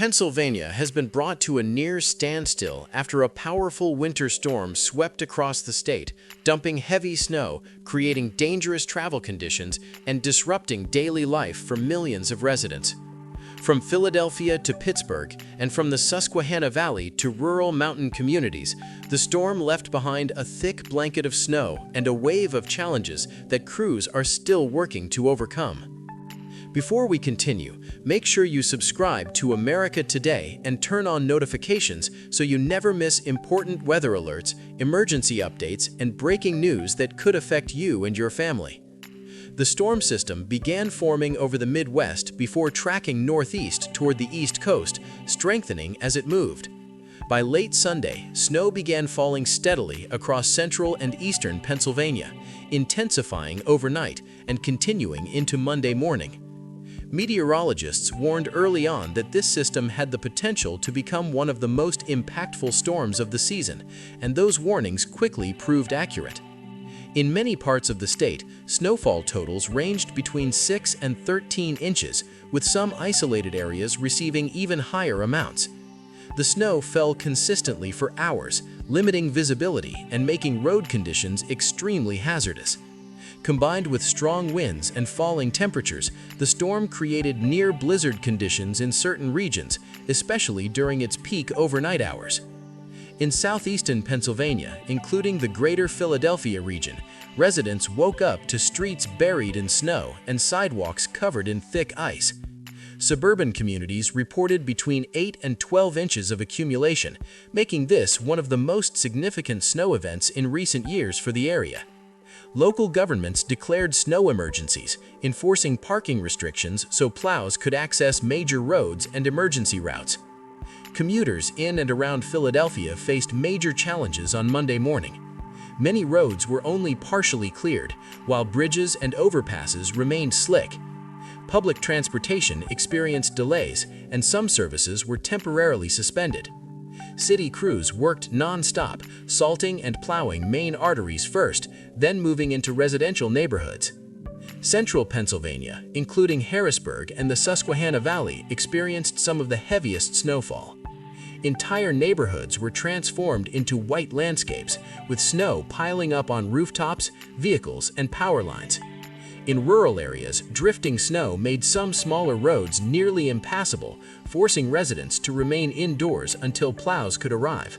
Pennsylvania has been brought to a near standstill after a powerful winter storm swept across the state, dumping heavy snow, creating dangerous travel conditions, and disrupting daily life for millions of residents. From Philadelphia to Pittsburgh, and from the Susquehanna Valley to rural mountain communities, the storm left behind a thick blanket of snow and a wave of challenges that crews are still working to overcome. Before we continue, make sure you subscribe to America Today and turn on notifications so you never miss important weather alerts, emergency updates, and breaking news that could affect you and your family. The storm system began forming over the Midwest before tracking northeast toward the East Coast, strengthening as it moved. By late Sunday, snow began falling steadily across central and eastern Pennsylvania, intensifying overnight and continuing into Monday morning. Meteorologists warned early on that this system had the potential to become one of the most impactful storms of the season, and those warnings quickly proved accurate. In many parts of the state, snowfall totals ranged between 6 and 13 inches, with some isolated areas receiving even higher amounts. The snow fell consistently for hours, limiting visibility and making road conditions extremely hazardous. Combined with strong winds and falling temperatures, the storm created near-blizzard conditions in certain regions, especially during its peak overnight hours. In southeastern Pennsylvania, including the greater Philadelphia region, residents woke up to streets buried in snow and sidewalks covered in thick ice. Suburban communities reported between 8 and 12 inches of accumulation, making this one of the most significant snow events in recent years for the area. Local governments declared snow emergencies, enforcing parking restrictions so plows could access major roads and emergency routes. Commuters in and around Philadelphia faced major challenges on Monday morning. Many roads were only partially cleared, while bridges and overpasses remained slick. Public transportation experienced delays, and some services were temporarily suspended. City crews worked non-stop, salting and plowing main arteries first, then moving into residential neighborhoods. Central Pennsylvania, including Harrisburg and the Susquehanna Valley, experienced some of the heaviest snowfall. Entire neighborhoods were transformed into white landscapes, with snow piling up on rooftops, vehicles, and power lines. In rural areas, drifting snow made some smaller roads nearly impassable, forcing residents to remain indoors until plows could arrive.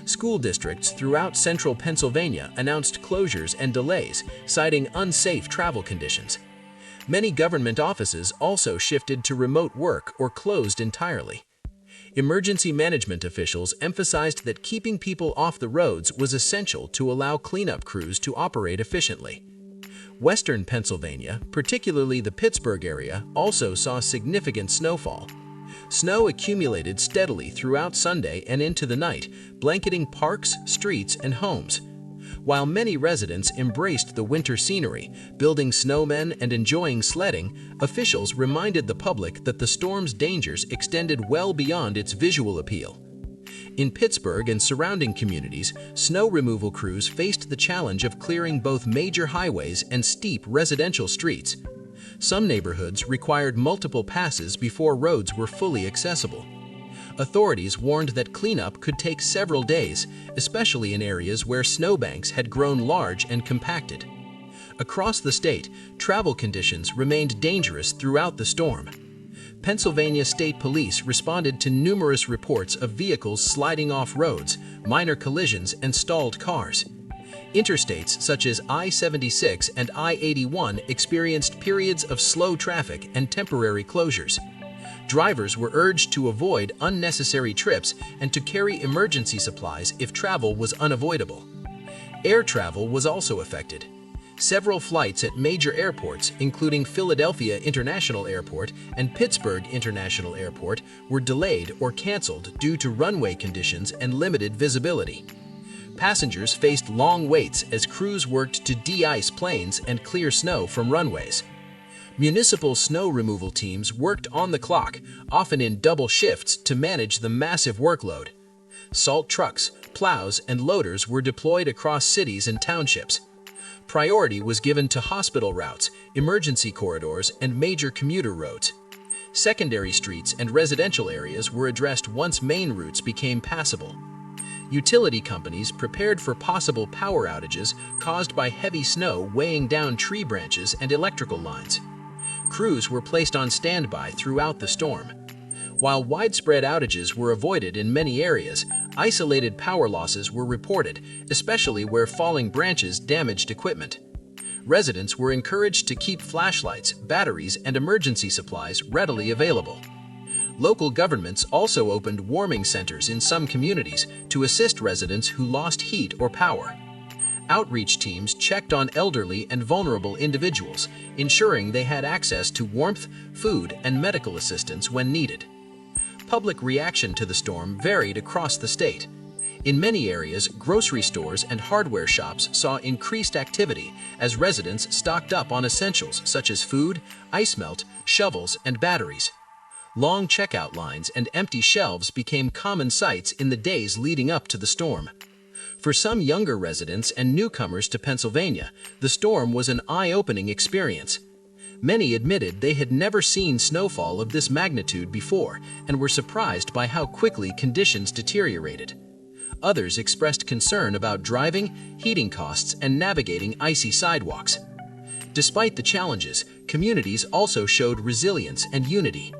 School districts throughout central Pennsylvania announced closures and delays, citing unsafe travel conditions. Many government offices also shifted to remote work or closed entirely. Emergency management officials emphasized that keeping people off the roads was essential to allow cleanup crews to operate efficiently. Western Pennsylvania, particularly the Pittsburgh area, also saw significant snowfall. Snow accumulated steadily throughout Sunday and into the night, blanketing parks, streets, and homes. While many residents embraced the winter scenery, building snowmen and enjoying sledding, officials reminded the public that the storm's dangers extended well beyond its visual appeal. In Pittsburgh and surrounding communities, snow removal crews faced the challenge of clearing both major highways and steep residential streets. Some neighborhoods required multiple passes before roads were fully accessible. Authorities warned that cleanup could take several days, especially in areas where snowbanks had grown large and compacted. Across the state, travel conditions remained dangerous throughout the storm. Pennsylvania State Police responded to numerous reports of vehicles sliding off roads, minor collisions, and stalled cars. Interstates such as I-76 and I-81 experienced periods of slow traffic and temporary closures. Drivers were urged to avoid unnecessary trips and to carry emergency supplies if travel was unavoidable. Air travel was also affected. Several flights at major airports, including Philadelphia International Airport and Pittsburgh International Airport, were delayed or canceled due to runway conditions and limited visibility. Passengers faced long waits as crews worked to de-ice planes and clear snow from runways. Municipal snow removal teams worked on the clock, often in double shifts, to manage the massive workload. Salt trucks, plows, and loaders were deployed across cities and townships. Priority was given to hospital routes, emergency corridors, and major commuter roads. Secondary streets and residential areas were addressed once main routes became passable. Utility companies prepared for possible power outages caused by heavy snow weighing down tree branches and electrical lines. Crews were placed on standby throughout the storm. While widespread outages were avoided in many areas, isolated power losses were reported, especially where falling branches damaged equipment. Residents were encouraged to keep flashlights, batteries, and emergency supplies readily available. Local governments also opened warming centers in some communities to assist residents who lost heat or power. Outreach teams checked on elderly and vulnerable individuals, ensuring they had access to warmth, food, and medical assistance when needed. Public reaction to the storm varied across the state. In many areas, grocery stores and hardware shops saw increased activity as residents stocked up on essentials such as food, ice melt, shovels, and batteries. Long checkout lines and empty shelves became common sights in the days leading up to the storm. For some younger residents and newcomers to Pennsylvania, the storm was an eye-opening experience. Many admitted they had never seen snowfall of this magnitude before and were surprised by how quickly conditions deteriorated. Others expressed concern about driving, heating costs, and navigating icy sidewalks. Despite the challenges, communities also showed resilience and unity.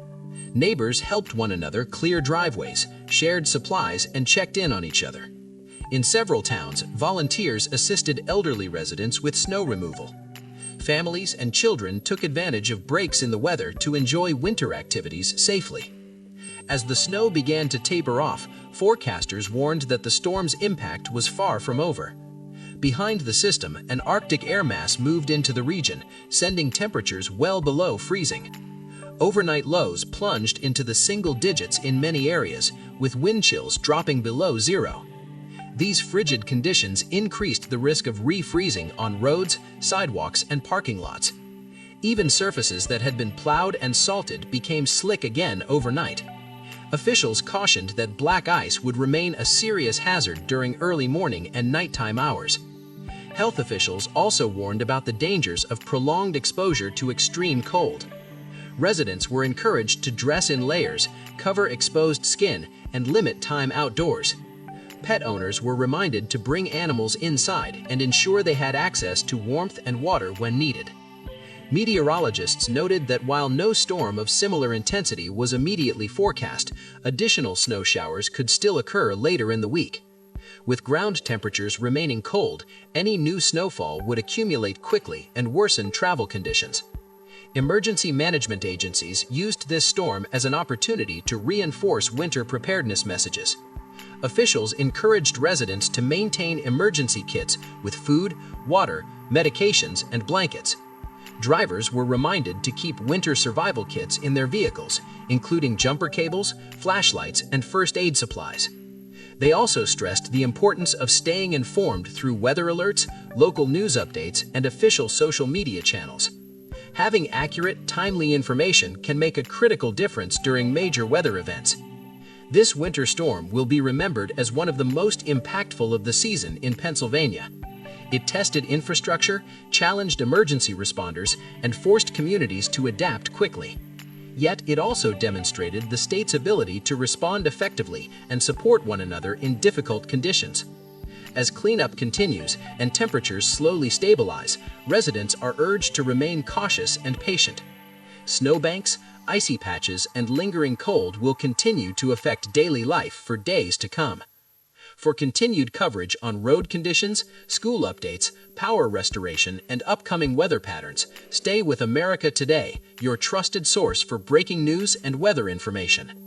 Neighbors helped one another clear driveways, shared supplies, and checked in on each other. In several towns, volunteers assisted elderly residents with snow removal. Families and children took advantage of breaks in the weather to enjoy winter activities safely. As the snow began to taper off, forecasters warned that the storm's impact was far from over. Behind the system, an Arctic air mass moved into the region, sending temperatures well below freezing. Overnight lows plunged into the single digits in many areas, with wind chills dropping below zero. These frigid conditions increased the risk of refreezing on roads, sidewalks, and parking lots. Even surfaces that had been plowed and salted became slick again overnight. Officials cautioned that black ice would remain a serious hazard during early morning and nighttime hours. Health officials also warned about the dangers of prolonged exposure to extreme cold. Residents were encouraged to dress in layers, cover exposed skin, and limit time outdoors. Pet owners were reminded to bring animals inside and ensure they had access to warmth and water when needed. Meteorologists noted that while no storm of similar intensity was immediately forecast, additional snow showers could still occur later in the week. With ground temperatures remaining cold, any new snowfall would accumulate quickly and worsen travel conditions. Emergency management agencies used this storm as an opportunity to reinforce winter preparedness messages. Officials encouraged residents to maintain emergency kits with food, water, medications, and blankets. Drivers were reminded to keep winter survival kits in their vehicles, including jumper cables, flashlights, and first aid supplies. They also stressed the importance of staying informed through weather alerts, local news updates, and official social media channels. Having accurate, timely information can make a critical difference during major weather events. This winter storm will be remembered as one of the most impactful of the season in Pennsylvania. It tested infrastructure, challenged emergency responders, and forced communities to adapt quickly. Yet it also demonstrated the state's ability to respond effectively and support one another in difficult conditions. As cleanup continues and temperatures slowly stabilize, residents are urged to remain cautious and patient. Snowbanks, icy patches, and lingering cold will continue to affect daily life for days to come. For continued coverage on road conditions, school updates, power restoration, and upcoming weather patterns, stay with America Today, your trusted source for breaking news and weather information.